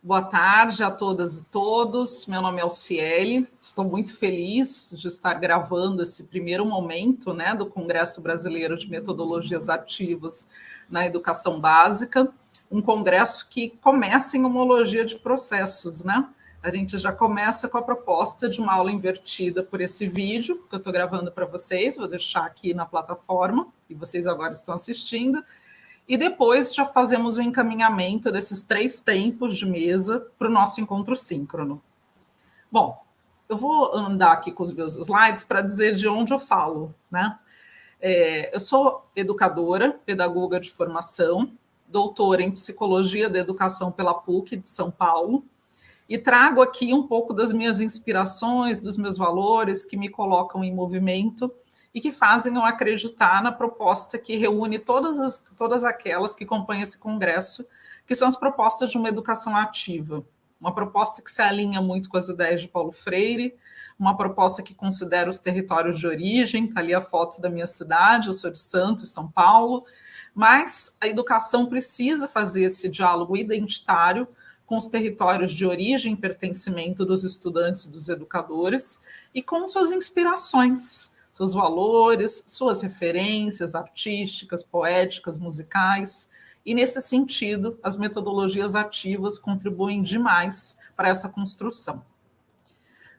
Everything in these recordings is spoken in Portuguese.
Boa tarde a todas e todos. Meu nome é Alciele. Estou muito feliz de estar gravando esse primeiro momento, do Congresso Brasileiro de Metodologias Ativas na Educação Básica, um congresso que começa em homologia de processos, A gente já começa com a proposta de uma aula invertida por esse vídeo que eu estou gravando para vocês, vou deixar aqui na plataforma, e vocês agora estão assistindo. E depois já fazemos o encaminhamento desses 3 tempos de mesa para o nosso encontro síncrono. Bom, eu vou andar aqui com os meus slides para dizer de onde eu falo, Eu sou educadora, pedagoga de formação, doutora em Psicologia da Educação pela PUC de São Paulo, e trago aqui um pouco das minhas inspirações, dos meus valores que me colocam em movimento e que fazem eu acreditar na proposta que reúne todas aquelas que compõem esse congresso, que são as propostas de uma educação ativa. Uma proposta que se alinha muito com as ideias de Paulo Freire, uma proposta que considera os territórios de origem, está ali a foto da minha cidade, eu sou de Santos, São Paulo, mas a educação precisa fazer esse diálogo identitário com os territórios de origem e pertencimento dos estudantes e dos educadores e com suas inspirações, seus valores, suas referências artísticas, poéticas, musicais. E, nesse sentido, as metodologias ativas contribuem demais para essa construção.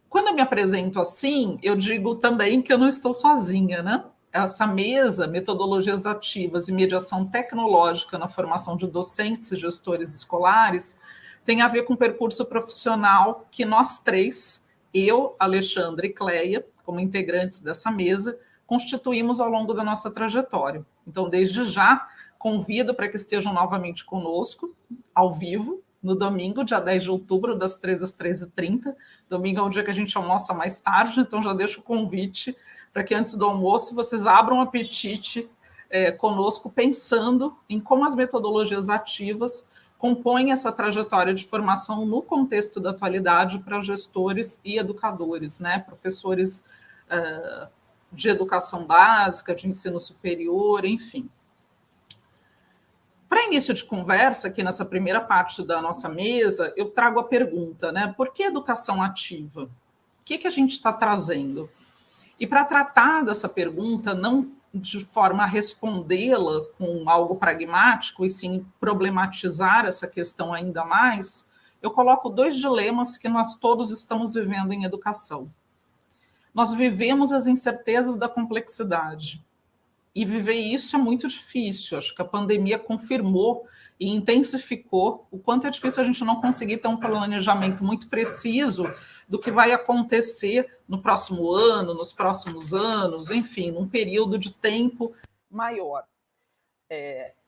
Quando eu me apresento assim, eu digo também que eu não estou sozinha, Essa mesa, metodologias ativas e mediação tecnológica na formação de docentes e gestores escolares, tem a ver com o percurso profissional que nós 3, eu, Alexandre e Cleia, como integrantes dessa mesa, constituímos ao longo da nossa trajetória. Então, desde já, convido para que estejam novamente conosco, ao vivo, no domingo, dia 10 de outubro, das 13 às 13h30. Domingo é um dia que a gente almoça mais tarde, então já deixo o convite para que antes do almoço vocês abram um apetite conosco, pensando em como as metodologias ativas compõem essa trajetória de formação no contexto da atualidade para gestores e educadores, professores de educação básica, de ensino superior, enfim. Para início de conversa, aqui nessa primeira parte da nossa mesa, eu trago a pergunta, por que educação ativa? O que a gente está trazendo? E para tratar dessa pergunta, não de forma a respondê-la com algo pragmático, e sim problematizar essa questão ainda mais, eu coloco 2 dilemas que nós todos estamos vivendo em educação. Nós vivemos as incertezas da complexidade. E viver isso é muito difícil. Acho que a pandemia confirmou e intensificou o quanto é difícil a gente não conseguir ter um planejamento muito preciso do que vai acontecer no próximo ano, nos próximos anos, enfim, num período de tempo maior.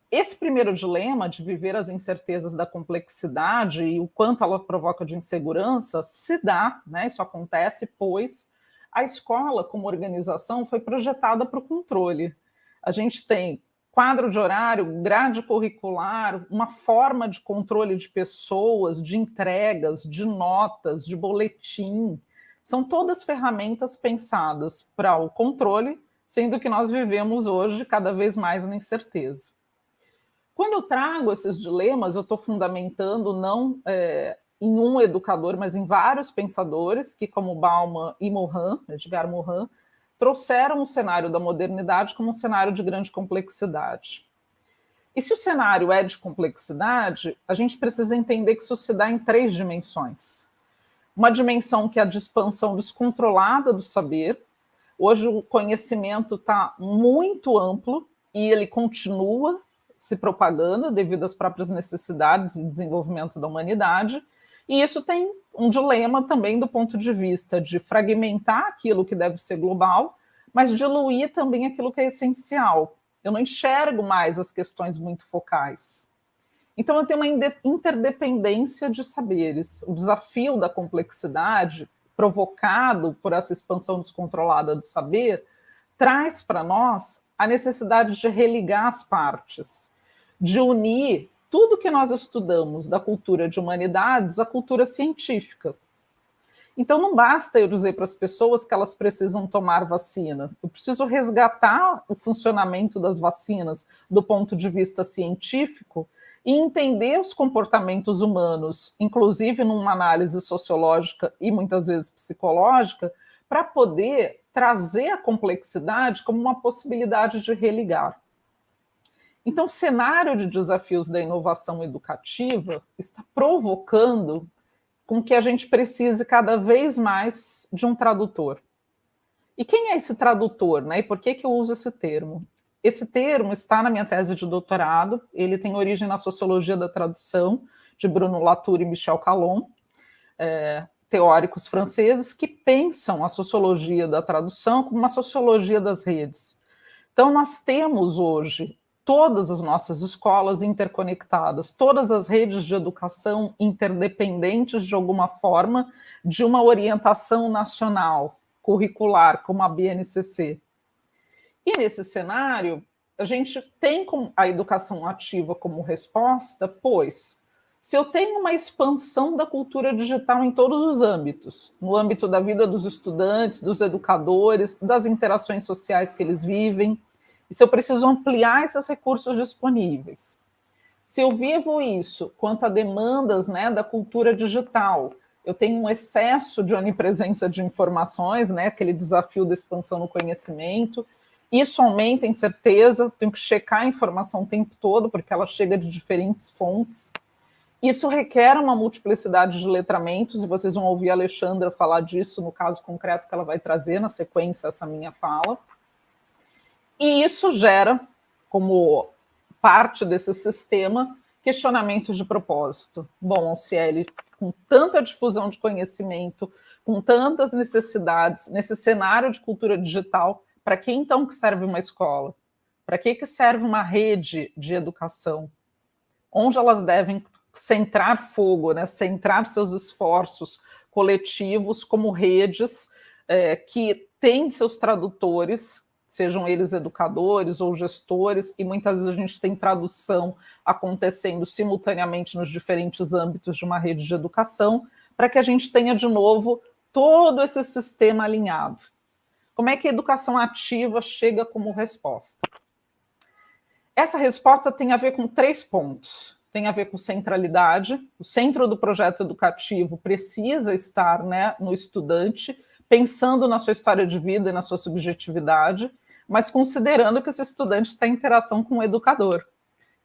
Esse primeiro dilema de viver as incertezas da complexidade e o quanto ela provoca de insegurança se dá, isso acontece, pois a escola, como organização, foi projetada para o controle. A gente tem quadro de horário, grade curricular, uma forma de controle de pessoas, de entregas, de notas, de boletim. São todas ferramentas pensadas para o controle, sendo que nós vivemos hoje cada vez mais na incerteza. Quando eu trago esses dilemas, eu estou fundamentando não em um educador, mas em vários pensadores, que como Bauman e Morin, Edgar Morin, trouxeram o cenário da modernidade como um cenário de grande complexidade. E se o cenário é de complexidade, a gente precisa entender que isso se dá em 3 dimensões. Uma dimensão que é a de expansão descontrolada do saber. Hoje o conhecimento está muito amplo e ele continua se propagando devido às próprias necessidades e desenvolvimento da humanidade. E isso tem um dilema também do ponto de vista de fragmentar aquilo que deve ser global, mas diluir também aquilo que é essencial. Eu não enxergo mais as questões muito focais. Então, eu tenho uma interdependência de saberes. O desafio da complexidade, provocado por essa expansão descontrolada do saber, traz para nós a necessidade de religar as partes, de unir tudo que nós estudamos da cultura de humanidades à cultura científica. Então, não basta eu dizer para as pessoas que elas precisam tomar vacina. Eu preciso resgatar o funcionamento das vacinas do ponto de vista científico e entender os comportamentos humanos, inclusive numa análise sociológica e muitas vezes psicológica, para poder trazer a complexidade como uma possibilidade de religar. Então, o cenário de desafios da inovação educativa está provocando com que a gente precise cada vez mais de um tradutor. E quem é esse tradutor, né? E por que eu uso esse termo? Esse termo está na minha tese de doutorado, ele tem origem na sociologia da tradução, de Bruno Latour e Michel Calon, teóricos franceses que pensam a sociologia da tradução como uma sociologia das redes. Então, nós temos hoje todas as nossas escolas interconectadas, todas as redes de educação interdependentes de alguma forma de uma orientação nacional, curricular, como a BNCC. E nesse cenário, a gente tem a educação ativa como resposta, pois se eu tenho uma expansão da cultura digital em todos os âmbitos, no âmbito da vida dos estudantes, dos educadores, das interações sociais que eles vivem, e se eu preciso ampliar esses recursos disponíveis, se eu vivo isso quanto a demandas, né, da cultura digital, eu tenho um excesso de onipresença de informações, né, aquele desafio da expansão no conhecimento, isso aumenta a incerteza, tenho que checar a informação o tempo todo, porque ela chega de diferentes fontes. Isso requer uma multiplicidade de letramentos, e vocês vão ouvir a Alexandra falar disso no caso concreto que ela vai trazer na sequência essa minha fala. E isso gera, como parte desse sistema, questionamentos de propósito. Bom, Cieli, com tanta difusão de conhecimento, com tantas necessidades, nesse cenário de cultura digital, para que então que serve uma escola? Para que serve uma rede de educação? Onde elas devem centrar fogo, né? Centrar seus esforços coletivos como redes que têm seus tradutores, sejam eles educadores ou gestores, e muitas vezes a gente tem tradução acontecendo simultaneamente nos diferentes âmbitos de uma rede de educação, para que a gente tenha, de novo, todo esse sistema alinhado. Como é que a educação ativa chega como resposta? Essa resposta tem a ver com 3 pontos. Tem a ver com centralidade, o centro do projeto educativo precisa estar, né, no estudante, pensando na sua história de vida e na sua subjetividade, mas considerando que esse estudante está em interação com o educador.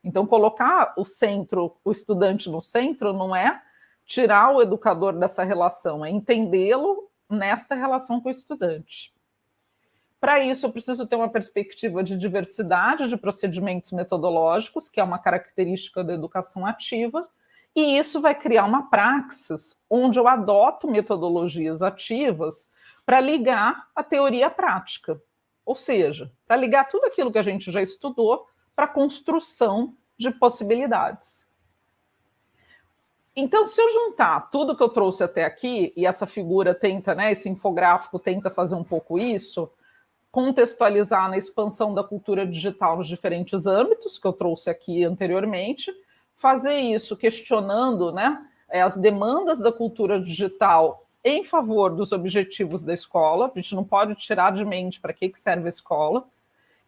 Então, colocar o estudante no centro não é tirar o educador dessa relação, é entendê-lo nesta relação com o estudante. Para isso, eu preciso ter uma perspectiva de diversidade de procedimentos metodológicos, que é uma característica da educação ativa, e isso vai criar uma praxis onde eu adoto metodologias ativas para ligar a teoria à prática, ou seja, para ligar tudo aquilo que a gente já estudou para a construção de possibilidades. Então, se eu juntar tudo que eu trouxe até aqui, e essa figura tenta, né, esse infográfico tenta fazer um pouco isso, contextualizar na expansão da cultura digital nos diferentes âmbitos que eu trouxe aqui anteriormente, fazer isso questionando, né, as demandas da cultura digital em favor dos objetivos da escola. A gente não pode tirar de mente para que serve a escola,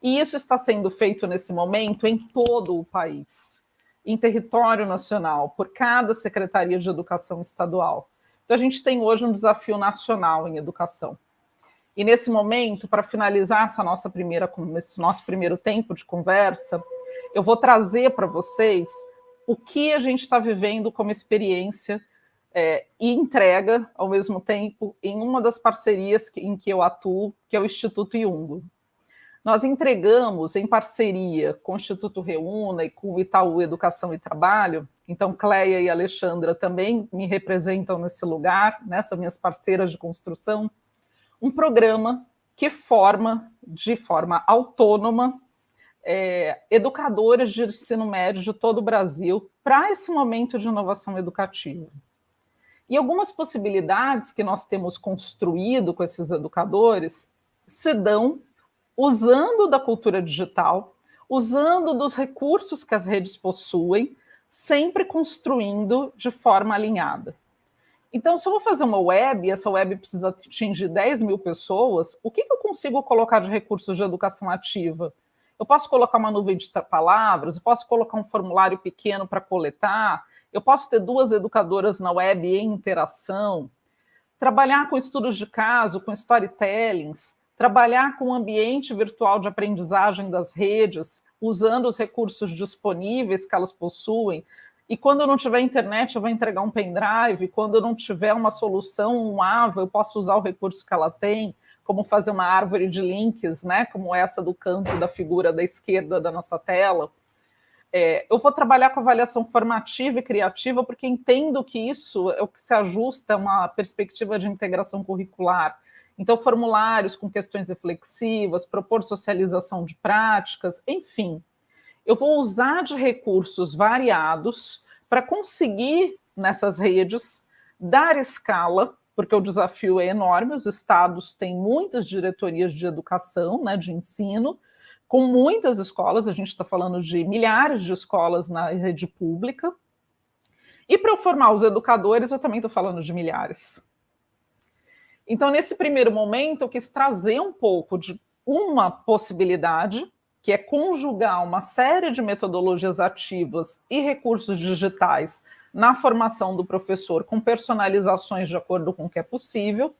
e isso está sendo feito nesse momento em todo o país, em território nacional, por cada Secretaria de Educação estadual. Então, a gente tem hoje um desafio nacional em educação. E nesse momento, para finalizar esse nosso primeiro tempo de conversa, eu vou trazer para vocês o que a gente está vivendo como experiência e entrega, ao mesmo tempo, em uma das parcerias em que eu atuo, que é o Instituto Iungo. Nós entregamos, em parceria com o Instituto Reúna e com o Itaú Educação e Trabalho, então Cleia e Alexandra também me representam nesse lugar, nessas minhas parceiras de construção, um programa que forma, de forma autônoma, educadores de ensino médio de todo o Brasil para esse momento de inovação educativa. E algumas possibilidades que nós temos construído com esses educadores se dão usando da cultura digital, usando dos recursos que as redes possuem, sempre construindo de forma alinhada. Então, se eu vou fazer uma web, e essa web precisa atingir 10 mil pessoas, o que eu consigo colocar de recursos de educação ativa? eu posso colocar uma nuvem de palavras, eu posso colocar um formulário pequeno para coletar, eu posso ter 2 educadoras na web em interação, trabalhar com estudos de caso, com storytellings, trabalhar com o ambiente virtual de aprendizagem das redes, usando os recursos disponíveis que elas possuem. E quando eu não tiver internet, eu vou entregar um pendrive. Quando eu não tiver uma solução, um AVA, eu posso usar o recurso que ela tem, como fazer uma árvore de links, né, como essa do canto da figura da esquerda da nossa tela. Eu vou trabalhar com avaliação formativa e criativa, porque entendo que isso é o que se ajusta a uma perspectiva de integração curricular. Então, formulários com questões reflexivas, propor socialização de práticas, enfim. Eu vou usar de recursos variados para conseguir, nessas redes, dar escala, porque o desafio é enorme, os estados têm muitas diretorias de educação, né, de ensino, com muitas escolas, a gente está falando de milhares de escolas na rede pública, e para eu formar os educadores, eu também estou falando de milhares. Então, nesse primeiro momento, eu quis trazer um pouco de uma possibilidade, que é conjugar uma série de metodologias ativas e recursos digitais na formação do professor, com personalizações de acordo com o que é possível.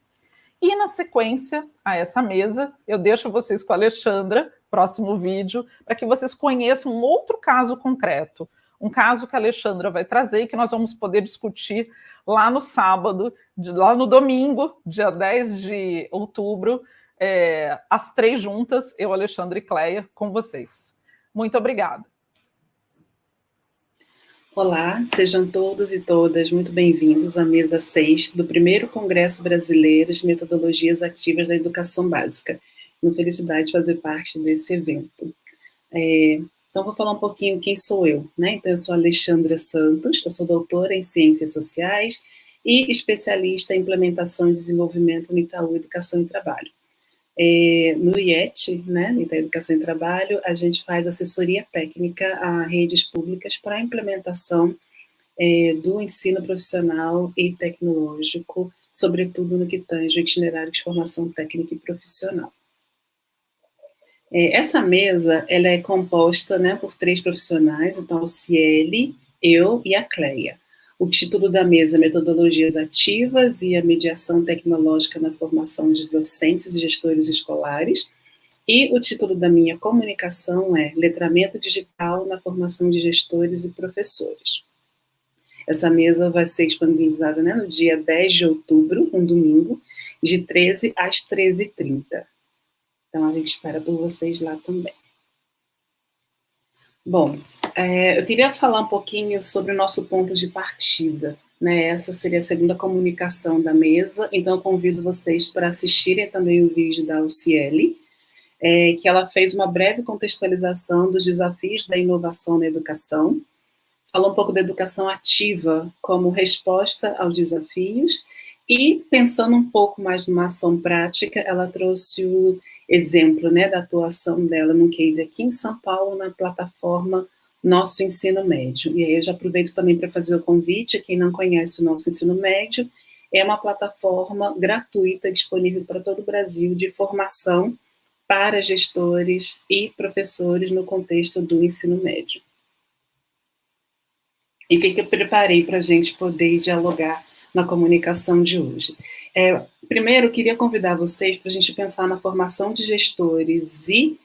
E, na sequência a essa mesa, eu deixo vocês com a Alexandra, próximo vídeo, para que vocês conheçam um outro caso concreto, um caso que a Alexandra vai trazer e que nós vamos poder discutir lá no sábado, lá no domingo, dia 10 de outubro, as 3 juntas, eu, Alexandra e Cleia, com vocês. Muito obrigada. Olá, sejam todos e todas muito bem-vindos à mesa 6 do primeiro Congresso Brasileiro de Metodologias Ativas da Educação Básica. Uma felicidade de fazer parte desse evento. Então, vou falar um pouquinho quem sou eu, né? Então, eu sou Alexandra Santos, eu sou doutora em Ciências Sociais e especialista em Implementação e Desenvolvimento no Itaú Educação e Trabalho. No IET, né, no Itaú Educação e Trabalho, a gente faz assessoria técnica a redes públicas para a implementação do ensino profissional e tecnológico, sobretudo no que tange o itinerário de formação técnica e profissional. Essa mesa ela é composta, né, por 3 profissionais, então o Ciele, eu e a Cleia. O título da mesa é Metodologias Ativas e a Mediação Tecnológica na Formação de Docentes e Gestores Escolares. E o título da minha comunicação é Letramento Digital na Formação de Gestores e Professores. Essa mesa vai ser disponibilizada, né, no dia 10 de outubro, um domingo, de 13 às 13h30. Então, a gente espera por vocês lá também. Bom, eu queria falar um pouquinho sobre o nosso ponto de partida, né? Essa seria a segunda comunicação da mesa, então eu convido vocês para assistirem também o vídeo da Luciele, que ela fez uma breve contextualização dos desafios da inovação na educação, falou um pouco da educação ativa como resposta aos desafios, e pensando um pouco mais numa ação prática, ela trouxe o exemplo, né, da atuação dela num case aqui em São Paulo, na plataforma Nosso Ensino Médio. E aí eu já aproveito também para fazer o convite, quem não conhece o Nosso Ensino Médio, é uma plataforma gratuita, disponível para todo o Brasil, de formação para gestores e professores no contexto do ensino médio. E o que eu preparei para a gente poder dialogar na comunicação de hoje? Primeiro, eu queria convidar vocês para a gente pensar na formação de gestores e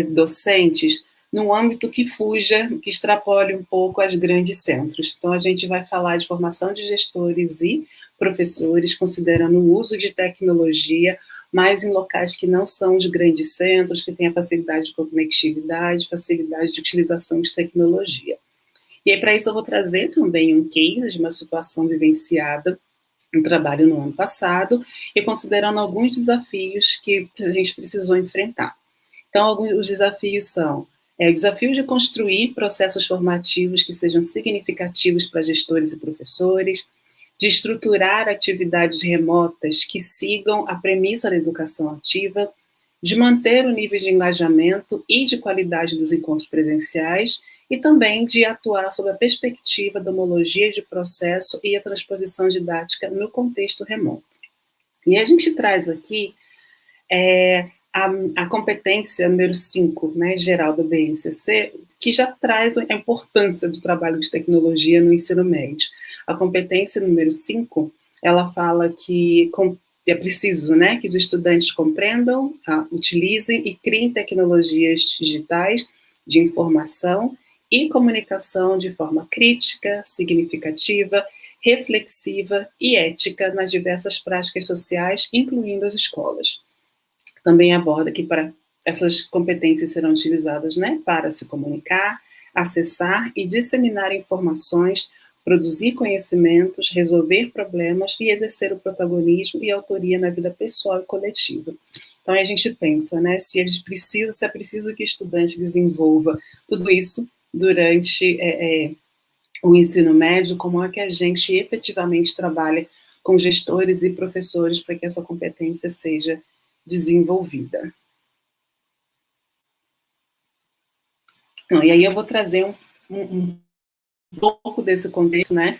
docentes num âmbito que fuja, que extrapole um pouco as grandes centros. Então, a gente vai falar de formação de gestores e professores, considerando o uso de tecnologia, mas em locais que não são de grandes centros, que têm a facilidade de conectividade, facilidade de utilização de tecnologia. E aí, para isso, eu vou trazer também um case de uma situação vivenciada, um trabalho no ano passado, e considerando alguns desafios que a gente precisou enfrentar. Então, os desafios são o desafio de construir processos formativos que sejam significativos para gestores e professores, de estruturar atividades remotas que sigam a premissa da educação ativa, de manter o nível de engajamento e de qualidade dos encontros presenciais e também de atuar sob a perspectiva da homologia de processo e a transposição didática no contexto remoto. E a gente traz aqui a competência número 5, né, geral do BNCC, que já traz a importância do trabalho de tecnologia no ensino médio. A competência número 5, ela fala que é preciso, né, que os estudantes compreendam, utilizem e criem tecnologias digitais de informação e comunicação de forma crítica, significativa, reflexiva e ética nas diversas práticas sociais, incluindo as escolas. Também aborda que para essas competências serão utilizadas, né, para se comunicar, acessar e disseminar informações, produzir conhecimentos, resolver problemas e exercer o protagonismo e autoria na vida pessoal e coletiva. Então, a gente pensa, né, se é preciso que o estudante desenvolva tudo isso durante o ensino médio, como é que a gente efetivamente trabalha com gestores e professores para que essa competência seja desenvolvida. E aí eu vou trazer um pouco desse contexto, né,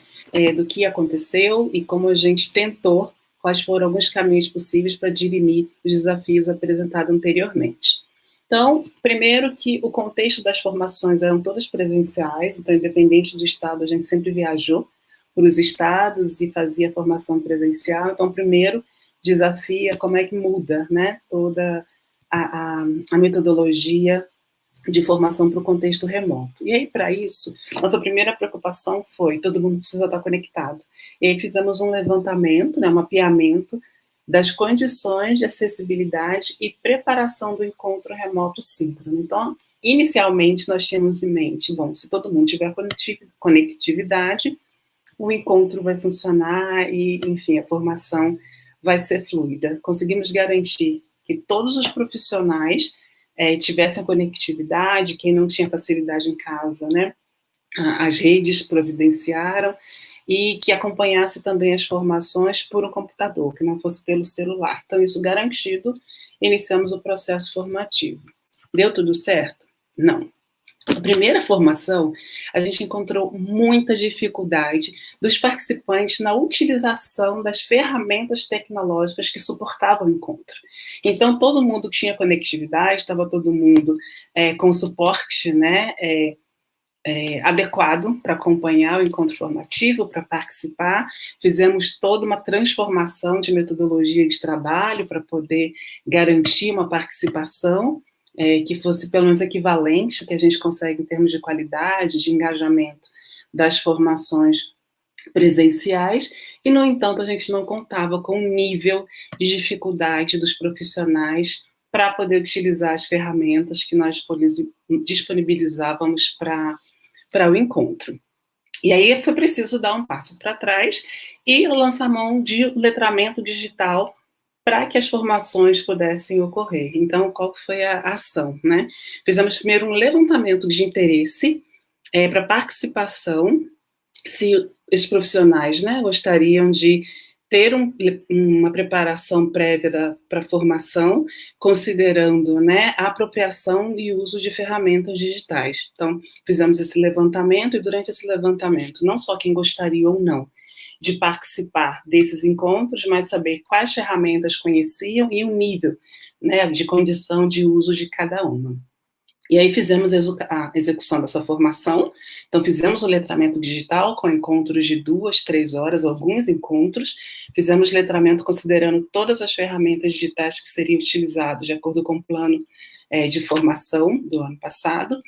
do que aconteceu e como a gente tentou, quais foram alguns caminhos possíveis para dirimir os desafios apresentados anteriormente. Então, primeiro que o contexto das formações eram todas presenciais, então, independente do estado, a gente sempre viajou para os estados e fazia formação presencial. Então, primeiro desafio é como é que muda, né, toda a metodologia de formação para o contexto remoto. E aí, para isso, nossa primeira preocupação foi, todo mundo precisa estar conectado. E aí fizemos um levantamento, né, um mapeamento das condições de acessibilidade e preparação do encontro remoto síncrono. Então, inicialmente, nós tínhamos em mente, bom, se todo mundo tiver conectividade, o encontro vai funcionar e, enfim, a formação vai ser fluida. Conseguimos garantir que todos os profissionais tivessem conectividade, quem não tinha facilidade em casa, né, as redes providenciaram, e que acompanhasse também as formações por um computador, que não fosse pelo celular. Então, isso garantido, iniciamos o processo formativo. Deu tudo certo? Não. A primeira formação, a gente encontrou muita dificuldade dos participantes na utilização das ferramentas tecnológicas que suportavam o encontro. Então, todo mundo tinha conectividade, estava todo mundo com suporte, né, adequado para acompanhar o encontro formativo, para participar. Fizemos toda uma transformação de metodologia de trabalho para poder garantir uma participação que fosse pelo menos equivalente ao que a gente consegue em termos de qualidade, de engajamento das formações presenciais, e, no entanto, a gente não contava com o nível de dificuldade dos profissionais para poder utilizar as ferramentas que nós disponibilizávamos para o encontro. E aí foi preciso dar um passo para trás e lançar mão de letramento digital para que as formações pudessem ocorrer. Então, qual foi a ação, né? Fizemos primeiro um levantamento de interesse para participação, se esses profissionais, né, gostariam de ter uma preparação prévia para a formação, considerando, né, a apropriação e uso de ferramentas digitais. Então, fizemos esse levantamento, e durante esse levantamento, não só quem gostaria ou não de participar desses encontros, mas saber quais ferramentas conheciam e o nível, né, de condição de uso de cada uma. E aí fizemos a execução dessa formação. Então, fizemos o letramento digital com encontros de 2, 3 horas, alguns encontros. Fizemos letramento considerando todas as ferramentas digitais que seriam utilizadas de acordo com o plano de formação do ano passado.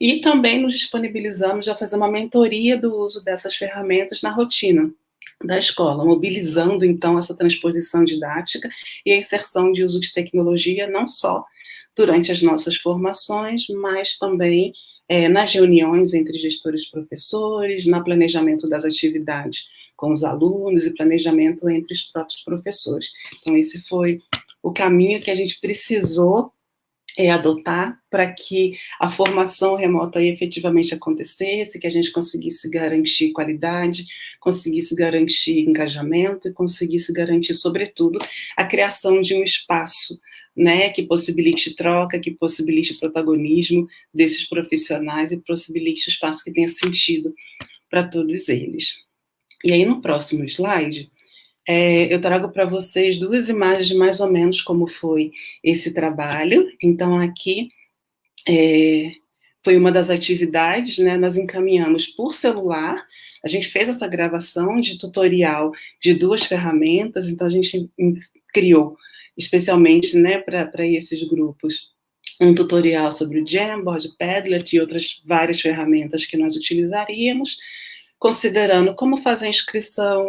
E também nos disponibilizamos a fazer uma mentoria do uso dessas ferramentas na rotina da escola, mobilizando, então, essa transposição didática e a inserção de uso de tecnologia, não só durante as nossas formações, mas também nas reuniões entre gestores e professores, no planejamento das atividades com os alunos e planejamento entre os próprios professores. Então, esse foi o caminho que a gente precisou adotar para que a formação remota efetivamente acontecesse, que a gente conseguisse garantir qualidade, conseguisse garantir engajamento e conseguisse garantir, sobretudo, a criação de um espaço, né, que possibilite troca, que possibilite protagonismo desses profissionais e possibilite um espaço que tenha sentido para todos eles. E aí, no próximo slide, Eu trago para vocês duas imagens de mais ou menos como foi esse trabalho. Então, aqui foi uma das atividades, né? Nós encaminhamos por celular, a gente fez essa gravação de tutorial de duas ferramentas, então a gente criou, especialmente, né, para esses grupos, um tutorial sobre o Jamboard, Padlet e outras várias ferramentas que nós utilizaríamos, considerando como fazer a inscrição,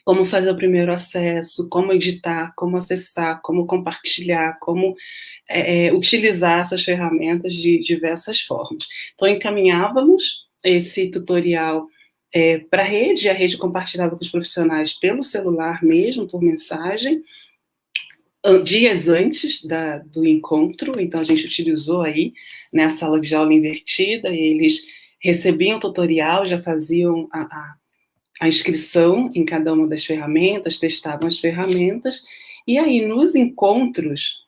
como fazer o primeiro acesso, como editar, como acessar, como compartilhar, como utilizar essas ferramentas de diversas formas. Então, encaminhávamos esse tutorial para a rede compartilhava com os profissionais pelo celular mesmo, por mensagem, dias antes do encontro. Então, a gente utilizou aí, né, a sala de aula invertida, e eles recebiam o tutorial, já faziam a inscrição em cada uma das ferramentas, testavam as ferramentas, e aí, nos encontros,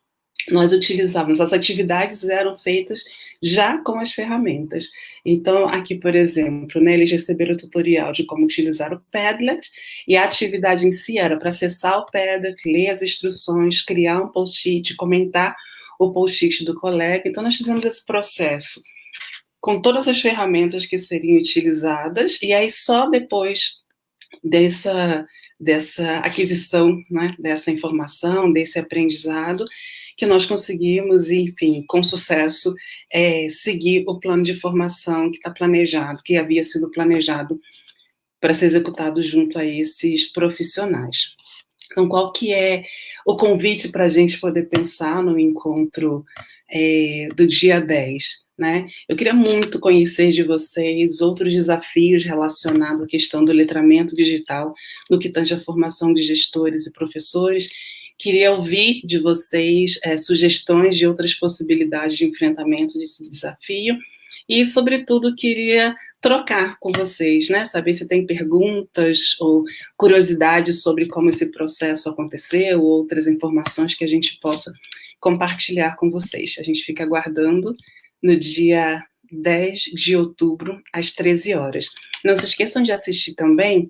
nós utilizávamos, as atividades eram feitas já com as ferramentas. Então, aqui, por exemplo, né, eles receberam o tutorial de como utilizar o Padlet, e a atividade em si era para acessar o Padlet, ler as instruções, criar um post-it, comentar o post-it do colega. Então, nós fizemos esse processo com todas as ferramentas que seriam utilizadas, e aí só depois dessa aquisição, né, dessa informação, desse aprendizado, que nós conseguimos, enfim, com sucesso, seguir o plano de formação que está planejado, que havia sido planejado para ser executado junto a esses profissionais. Então, qual que é o convite para a gente poder pensar no encontro do dia 10? Né? Eu queria muito conhecer de vocês outros desafios relacionados à questão do letramento digital, no que tange a formação de gestores e professores. Queria ouvir de vocês sugestões de outras possibilidades de enfrentamento desse desafio e, sobretudo, queria trocar com vocês, né? Saber se tem perguntas ou curiosidades sobre como esse processo aconteceu, ou outras informações que a gente possa compartilhar com vocês. A gente fica aguardando no dia 10 de outubro, às 13 horas. Não se esqueçam de assistir também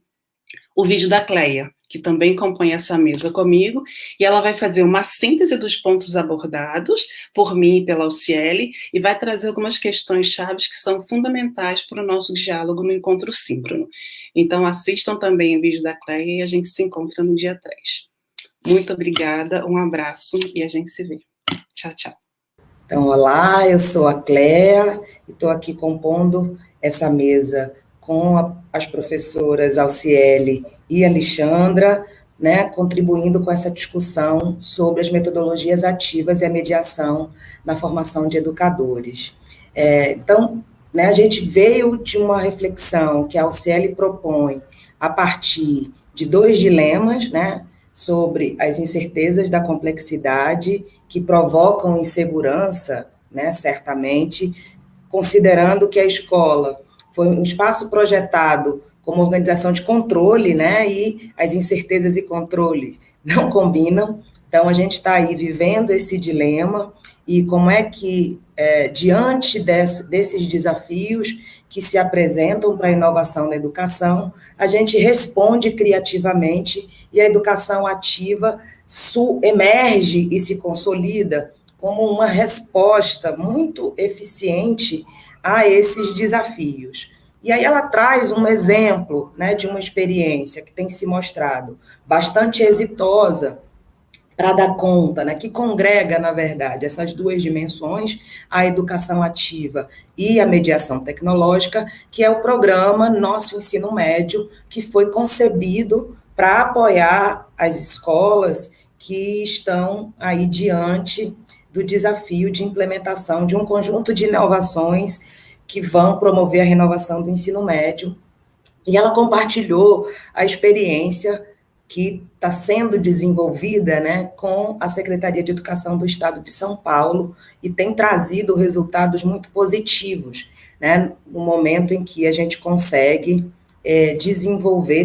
o vídeo da Cleia, que também compõe essa mesa comigo, e ela vai fazer uma síntese dos pontos abordados por mim e pela Alciele, e vai trazer algumas questões chaves que são fundamentais para o nosso diálogo no encontro síncrono. Então, assistam também o vídeo da Cleia e a gente se encontra no dia 3. Muito obrigada, um abraço e a gente se vê. Tchau, tchau. Então, olá, eu sou a Cléa e estou aqui compondo essa mesa com as professoras Alciele e Alexandra, né, contribuindo com essa discussão sobre as metodologias ativas e a mediação na formação de educadores. Então, né, a gente veio de uma reflexão que a Alciele propõe a partir de 2 dilemas, né, sobre as incertezas da complexidade que provocam insegurança, né, certamente, considerando que a escola foi um espaço projetado como organização de controle, né, e as incertezas e controle não combinam. Então, a gente está aí vivendo esse dilema, e como é que, diante desses desafios que se apresentam para a inovação na educação, a gente responde criativamente, e a educação ativa emerge e se consolida como uma resposta muito eficiente a esses desafios. E aí ela traz um exemplo, né, de uma experiência que tem se mostrado bastante exitosa para dar conta, né, que congrega, na verdade, essas 2 dimensões, a educação ativa e a mediação tecnológica, que é o programa Nosso Ensino Médio, que foi concebido para apoiar as escolas que estão aí diante do desafio de implementação de um conjunto de inovações que vão promover a renovação do ensino médio. E ela compartilhou a experiência que está sendo desenvolvida, né, com a Secretaria de Educação do Estado de São Paulo, e tem trazido resultados muito positivos, né, no momento em que a gente consegue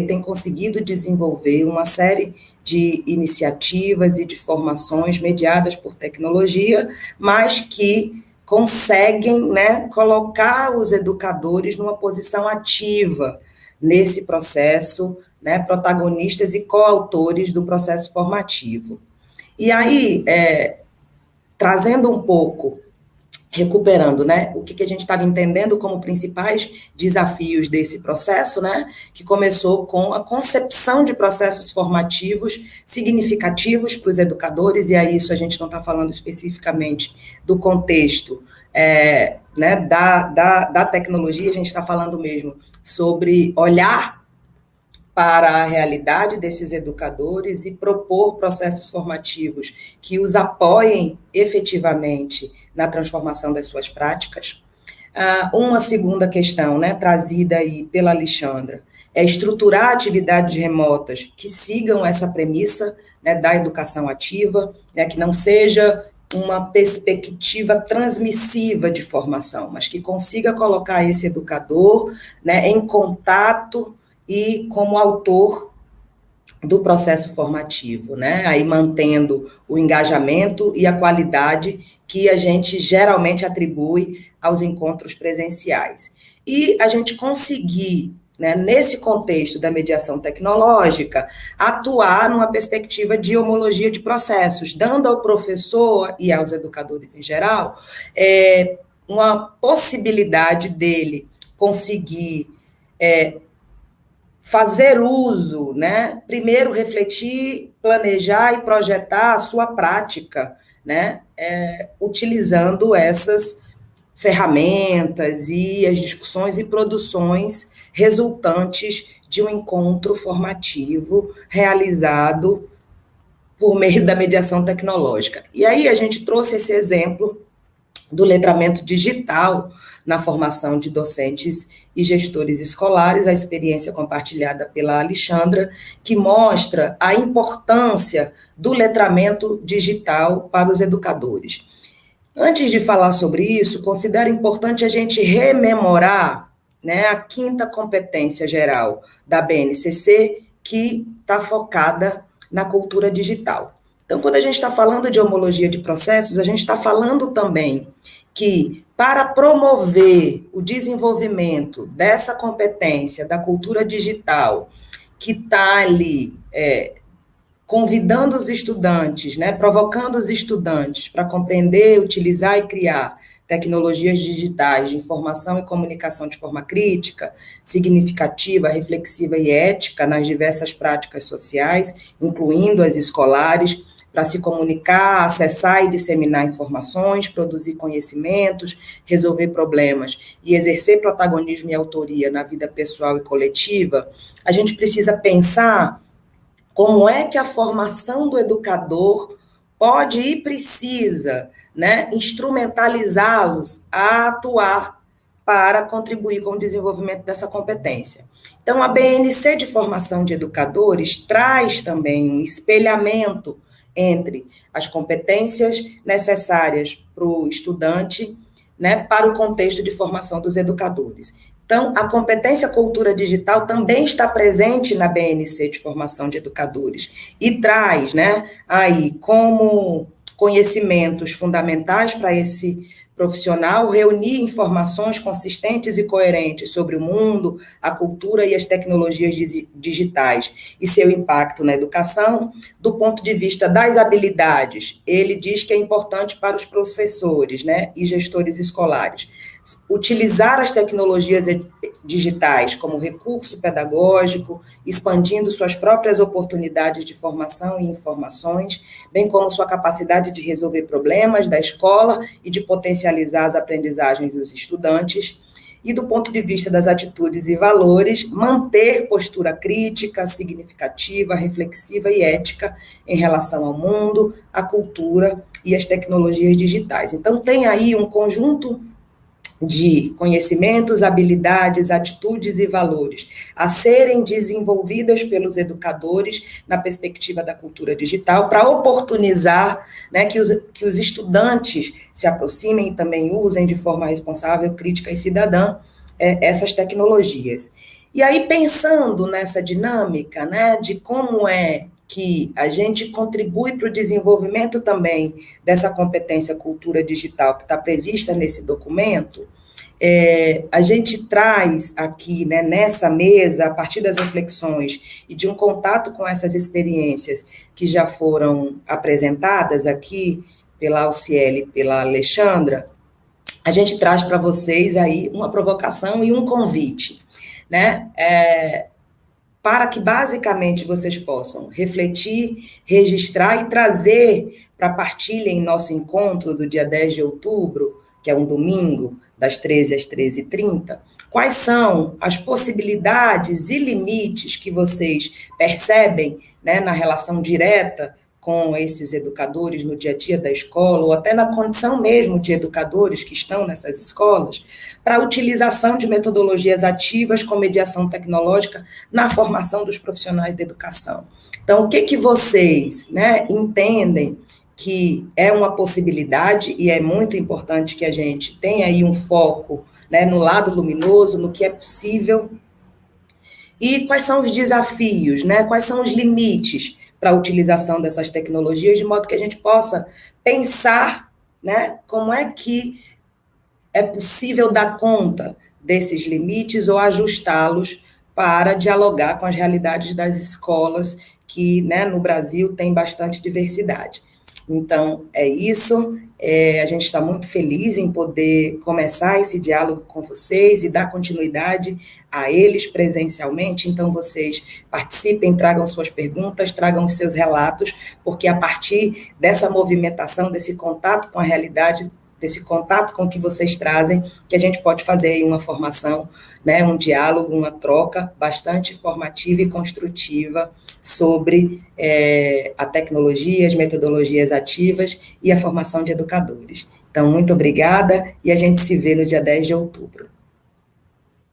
tem conseguido desenvolver uma série de iniciativas e de formações mediadas por tecnologia, mas que conseguem, né, colocar os educadores numa posição ativa nesse processo, né, protagonistas e coautores do processo formativo. E aí, trazendo um pouco, recuperando, né, o que a gente estava entendendo como principais desafios desse processo, né, que começou com a concepção de processos formativos significativos para os educadores, e aí isso a gente não está falando especificamente do contexto né, da tecnologia, a gente está falando mesmo sobre olhar para a realidade desses educadores e propor processos formativos que os apoiem efetivamente na transformação das suas práticas. Uma segunda questão, né, trazida aí pela Alexandra, é estruturar atividades remotas que sigam essa premissa, né, da educação ativa, né, que não seja uma perspectiva transmissiva de formação, mas que consiga colocar esse educador, né, em contato e como autor do processo formativo, né? Aí mantendo o engajamento e a qualidade que a gente geralmente atribui aos encontros presenciais. E a gente conseguir, né, nesse contexto da mediação tecnológica, atuar numa perspectiva de homologia de processos, dando ao professor e aos educadores em geral uma possibilidade dele conseguir fazer uso, né? Primeiro refletir, planejar e projetar a sua prática, né? Utilizando essas ferramentas e as discussões e produções resultantes de um encontro formativo realizado por meio da mediação tecnológica. E aí a gente trouxe esse exemplo do letramento digital na formação de docentes e gestores escolares, a experiência compartilhada pela Alexandra, que mostra a importância do letramento digital para os educadores. Antes de falar sobre isso, considero importante a gente rememorar, né, a 5ª competência geral da BNCC, que está focada na cultura digital. Então, quando a gente está falando de homologia de processos, a gente está falando também que, para promover o desenvolvimento dessa competência da cultura digital, que está ali convidando os estudantes, né, provocando os estudantes para compreender, utilizar e criar tecnologias digitais de informação e comunicação de forma crítica, significativa, reflexiva e ética nas diversas práticas sociais, incluindo as escolares, para se comunicar, acessar e disseminar informações, produzir conhecimentos, resolver problemas e exercer protagonismo e autoria na vida pessoal e coletiva, a gente precisa pensar como é que a formação do educador pode e precisa, né, instrumentalizá-los a atuar para contribuir com o desenvolvimento dessa competência. Então, a BNC de formação de educadores traz também um espelhamento entre as competências necessárias para o estudante, né, para o contexto de formação dos educadores. Então, a competência cultura digital também está presente na BNC de formação de educadores e traz, né, aí como conhecimentos fundamentais para esse profissional, reunir informações consistentes e coerentes sobre o mundo, a cultura e as tecnologias digitais e seu impacto na educação, do ponto de vista das habilidades. Ele diz que é importante para os professores, né, e gestores escolares utilizar as tecnologias digitais como recurso pedagógico, expandindo suas próprias oportunidades de formação e informações, bem como sua capacidade de resolver problemas da escola e de potencializar as aprendizagens dos estudantes, e do ponto de vista das atitudes e valores, manter postura crítica, significativa, reflexiva e ética em relação ao mundo, à cultura e às tecnologias digitais. Então, tem aí um conjunto de conhecimentos, habilidades, atitudes e valores a serem desenvolvidas pelos educadores na perspectiva da cultura digital, para oportunizar, né, que os estudantes se aproximem e também usem de forma responsável, crítica e cidadã essas tecnologias. E aí, pensando nessa dinâmica, né, de como é que a gente contribui para o desenvolvimento também dessa competência cultura digital que está prevista nesse documento, a gente traz aqui, né, nessa mesa, a partir das reflexões e de um contato com essas experiências que já foram apresentadas aqui pela Alciele e pela Alexandra, a gente traz para vocês aí uma provocação e um convite, né, para que basicamente vocês possam refletir, registrar e trazer para partilha em nosso encontro do dia 10 de outubro, que é um domingo, das 13 às 13h30, quais são as possibilidades e limites que vocês percebem, né, na relação direta com esses educadores no dia a dia da escola, ou até na condição mesmo de educadores que estão nessas escolas, para a utilização de metodologias ativas com mediação tecnológica na formação dos profissionais da educação. Então, o que vocês, né, entendem que é uma possibilidade, e é muito importante que a gente tenha aí um foco, né, no lado luminoso, no que é possível, e quais são os desafios, né, quais são os limites para a utilização dessas tecnologias, de modo que a gente possa pensar, né, como é que é possível dar conta desses limites ou ajustá-los para dialogar com as realidades das escolas que, né, no Brasil tem bastante diversidade. Então, é isso, a gente está muito feliz em poder começar esse diálogo com vocês e dar continuidade a eles presencialmente, então vocês participem, tragam suas perguntas, tragam os seus relatos, porque a partir dessa movimentação, desse contato com a realidade, desse contato com o que vocês trazem, que a gente pode fazer aí uma formação, né, um diálogo, uma troca bastante formativa e construtiva sobre a tecnologia, as metodologias ativas e a formação de educadores. Então, muito obrigada e a gente se vê no dia 10 de outubro.